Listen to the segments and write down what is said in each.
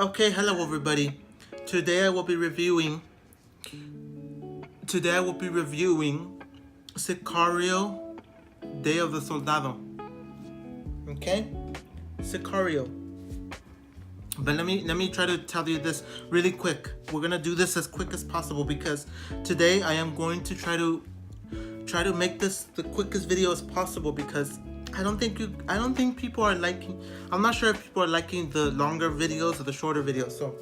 Okay, hello everybody. Today I will be reviewing. Today I will be reviewing Sicario, Day of the Soldado. Okay, Sicario. But let me try to tell you this really quick. We're gonna do this as quick as possible because today I am going to try to make this the quickest video as possible because I don't think people are liking. I'm not sure if people are liking the longer videos or the shorter videos. So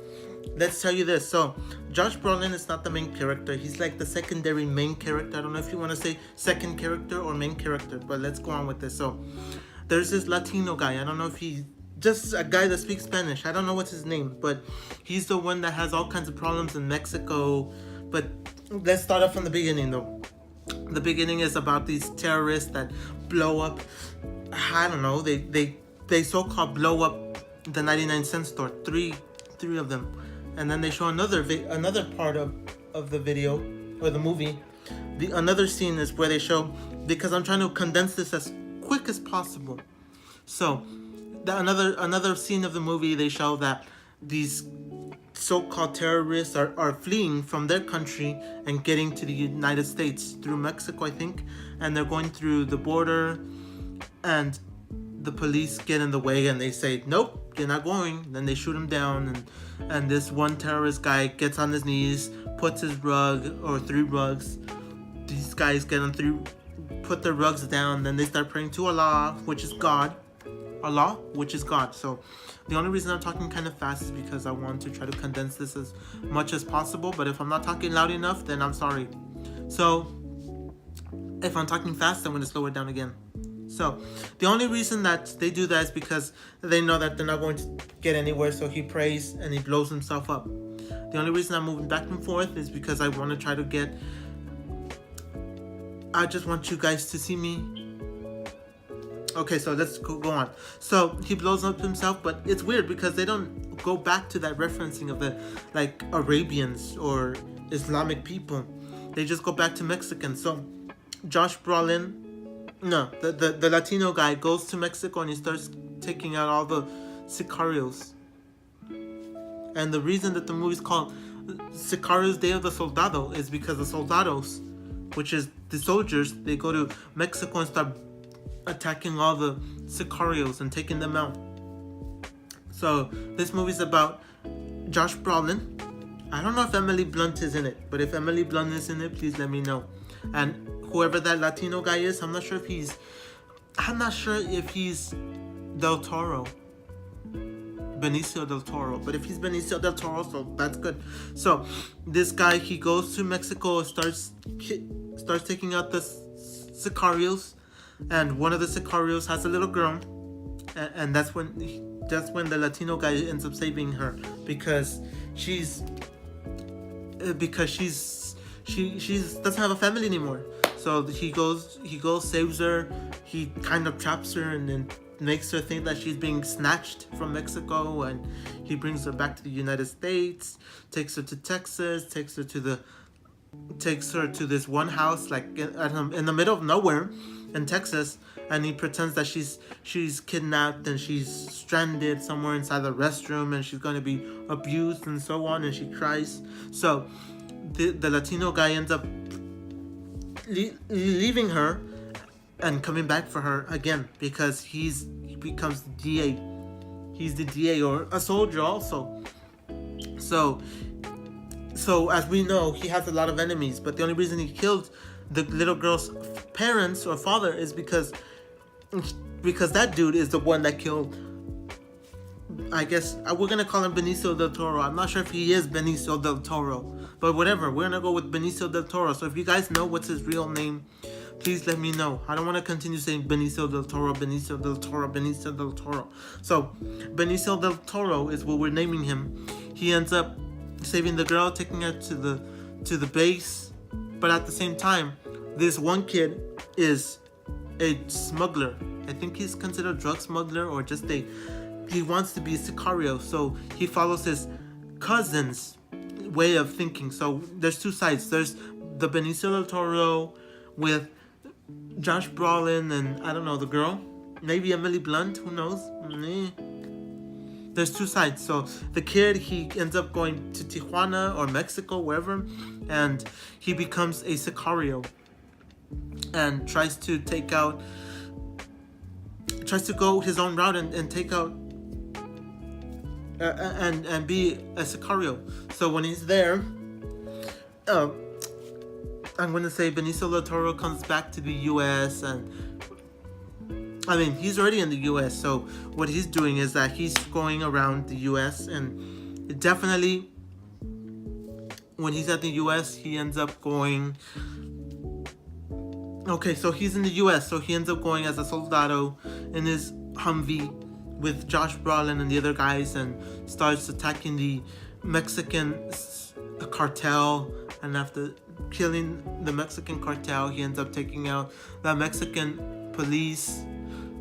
let's tell you this. So Josh Brolin is not the main character. He's like the secondary main character. I don't know if you want to say second character or main character, but let's go on with this. So there's this Latino guy. I don't know if he's just a guy that speaks Spanish. I don't know what's his name, but he's the one that has all kinds of problems in Mexico. But let's start off from the beginning though. The beginning is about these terrorists that blow up. I don't know. They so-called blow up the 99-cent store. Three of them, and then they show another part of the video or the movie. Another scene is where they show, because I'm trying to condense this as quick as possible. So another scene of the movie, they show that these so-called terrorists are fleeing from their country and getting to the United States through Mexico, I think, and they're going through the border, and the police get in the way and they say, nope, you're not going. Then they shoot him down, and this one terrorist guy gets on his knees, puts his rug or 3 rugs. These guys put their rugs down, then they start praying to Allah, which is God. So the only reason I'm talking kind of fast is because I want to try to condense this as much as possible. But if I'm not talking loud enough, then I'm sorry. So if I'm talking fast, I'm going to slow it down again. So the only reason that they do that is because they know that they're not going to get anywhere. So he prays and he blows himself up. The only reason I'm moving back and forth is because I want to try to I just want you guys to see me. Okay, so let's go on. So he blows up himself, but it's weird because they don't go back to that referencing of the like Arabians or Islamic people. They just go back to Mexicans. So Josh Brolin, no, the Latino guy goes to Mexico and he starts taking out all the sicarios. And the reason that the movie's called Sicarios Day of the Soldado is because the soldados, which is the soldiers, they go to Mexico and start attacking all the sicarios and taking them out. So this movie's about Josh Brolin. I don't know if Emily Blunt is in it, but if Emily Blunt is in it, please let me know. And whoever that Latino guy is, I'm not sure if he's Del Toro, Benicio del Toro. But if he's Benicio del Toro, so that's good. So this guy, he goes to Mexico, starts taking out the sicarios. And one of the sicarios has a little girl, and that's when the Latino guy ends up saving her because she doesn't have a family anymore. So he goes, saves her. He kind of traps her and then makes her think that she's being snatched from Mexico, and he brings her back to the United States, takes her to Texas, takes her to this one house like in the middle of nowhere in Texas, and he pretends that she's kidnapped and she's stranded somewhere inside the restroom and she's going to be abused and so on, and she cries. So the Latino guy ends up leaving her and coming back for her again because he becomes the DA. He's the DA or a soldier also. So as we know, he has a lot of enemies, but the only reason he killed the little girl's parents or father is because that dude is the one that killed, I guess we're gonna call him Benicio del Toro. I'm not sure if he is Benicio del Toro, but whatever, we're gonna go with Benicio del Toro. So if you guys know what's his real name, please let me know. I don't want to continue saying Benicio del Toro, Benicio del Toro, Benicio del Toro. So Benicio del Toro is what we're naming him. He ends up saving the girl, taking her to the base, but at the same time, this one kid is a smuggler. I think he's considered a drug smuggler or just he wants to be a Sicario, so he follows his cousin's way of thinking. So there's 2 sides. There's the Benicio del Toro with Josh Brolin and I don't know, the girl, maybe Emily Blunt, who knows. there's two sides. So the kid, he ends up going to Tijuana or Mexico, wherever, and he becomes a Sicario and tries to go his own route and take out and be a Sicario. So when he's there, I'm going to say Benicio del Toro comes back to the U.S. and I mean, he's already in the U.S. So what he's doing is that he's going around the U.S. and definitely when he's at the U.S. he ends up going. Okay, so he's in the U.S. So he ends up going as a Soldado in his Humvee with Josh Brolin and the other guys and starts attacking the Mexican cartel. And after killing the Mexican cartel, he ends up taking out the Mexican police,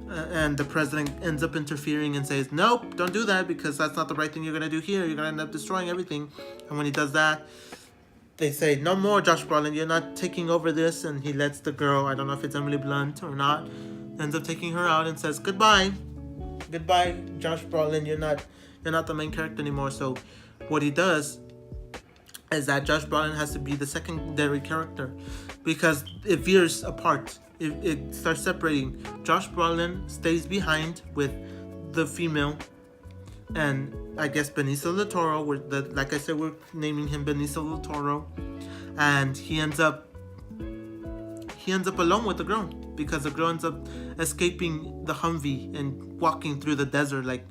and the president ends up interfering and says, nope, don't do that because that's not the right thing you're gonna do here. You're gonna end up destroying everything. And when he does that, they say, no more, Josh Brolin, you're not taking over this. And he lets the girl, I don't know if it's Emily Blunt or not, ends up taking her out and says, goodbye, Josh Brolin, you're not the main character anymore. So what he does is that Josh Brolin has to be the secondary character because it veers apart. It starts separating. Josh Brolin stays behind with the female, and I guess Benicio del Toro. Like I said, we're naming him Benicio del Toro, and he ends up alone with the girl because the girl ends up escaping the Humvee and walking through the desert like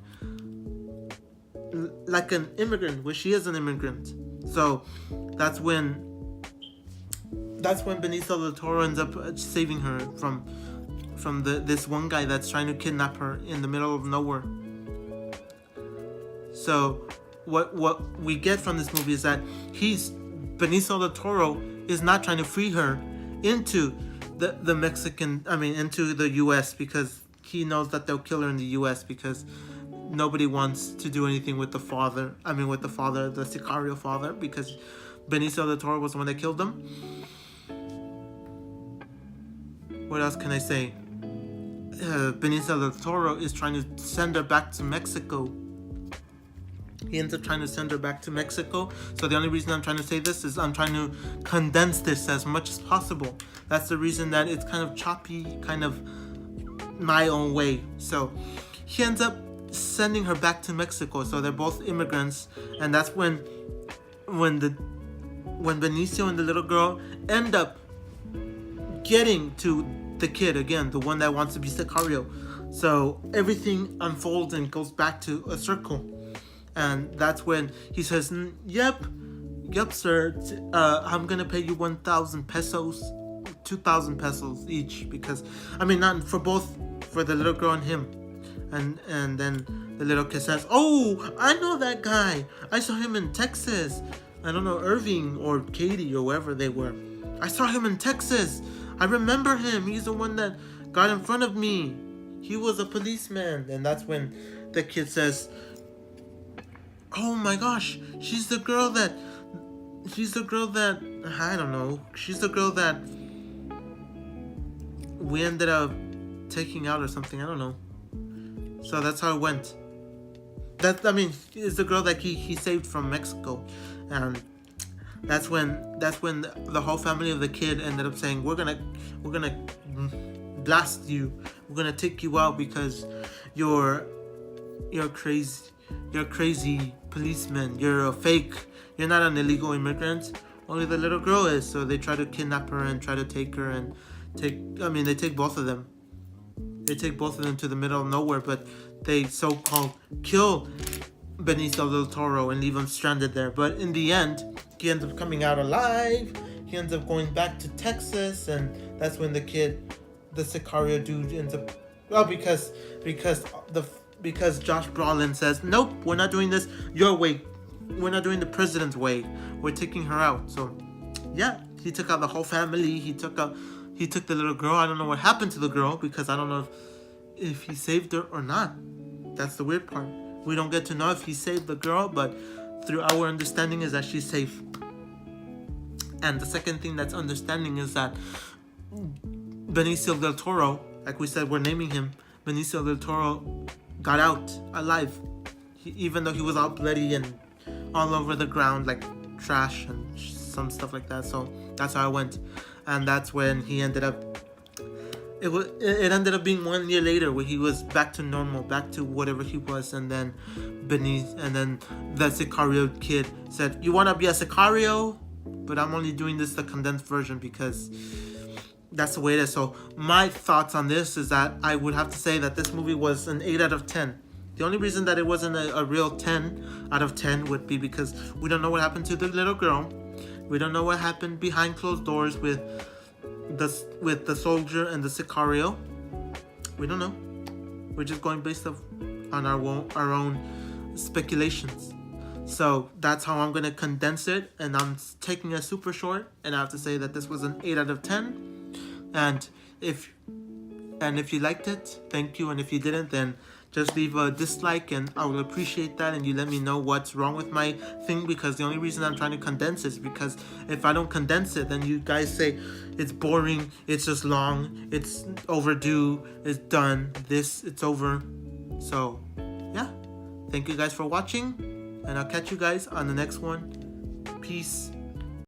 an immigrant, which she is an immigrant. So that's when Benicio del Toro ends up saving her from this one guy that's trying to kidnap her in the middle of nowhere. So what we get from this movie is that Benicio del Toro is not trying to free her into the into the US because he knows that they'll kill her in the US because nobody wants to do anything with the father, the Sicario father, because Benicio del Toro was the one that killed them. What else can I say? Benicio del Toro is trying to send her back to Mexico. He ends up trying to send her back to Mexico. So the only reason I'm trying to say this is I'm trying to condense this as much as possible. That's the reason that it's kind of choppy, kind of my own way. So he ends up sending her back to Mexico. So they're both immigrants, and that's when Benicio and the little girl end up getting to the kid again, the one that wants to be Sicario. So everything unfolds and goes back to a circle, and that's when he says, "Yep, sir. I'm gonna pay you 1,000 pesos, 2,000 pesos each, because not for both, for the little girl and him." And then the little kid says, "Oh, I know that guy. I saw him in Texas. I don't know, Irving or Katie or wherever they were. I saw him in Texas. I remember him. He's the one that got in front of me. He was a policeman." And that's when the kid says, "Oh my gosh, she's the girl that I don't know. She's the girl that we ended up taking out or something. I don't know." So that's how it went. It's the girl that he saved from Mexico, and that's when the whole family of the kid ended up saying, "We're gonna blast you. We're gonna take you out because you're crazy policeman. You're a fake. You're not an illegal immigrant. Only the little girl is." So they try to kidnap her and try to take her and they take both of them. They take both of them to the middle of nowhere, but they so-called kill Benicio del Toro and leave him stranded there. But in the end, he ends up coming out alive. He ends up going back to Texas, and that's when the Sicario dude ends up, because Josh Brolin says, "Nope, we're not doing this your way. We're not doing the president's way. We're taking her out." So yeah, he took out the whole family. He took the little girl. I don't know what happened to the girl, because I don't know if he saved her or not. That's the weird part. We don't get to know if he saved the girl, but through our understanding is that she's safe. And the second thing that's understanding is that Benicio del Toro, like we said, we're naming him, Benicio del Toro got out alive. even though he was all bloody and all over the ground like trash and some stuff like that. So that's how I went, and that's when he ended up. It ended up being 1 year later where he was back to normal, back to whatever he was, and then the Sicario kid said, "You want to be a Sicario?" But I'm only doing this the condensed version because that's the way it is. So my thoughts on this is that I would have to say that this movie was an 8 out of 10. The only reason that it wasn't a real 10 out of 10 would be because we don't know what happened to the little girl. We don't know what happened behind closed doors with the soldier and the Sicario. We don't know. We're just going based on our own speculations. So that's how I'm gonna condense it, and I'm taking it super short. And I have to say that this was an 8 out of 10. And if you liked it, thank you. And if you didn't, then just leave a dislike, and I will appreciate that. And you let me know what's wrong with my thing, because the only reason I'm trying to condense is because if I don't condense it, then you guys say it's boring, it's just long, it's overdue, it's done, it's over. So yeah, thank you guys for watching, and I'll catch you guys on the next one. Peace.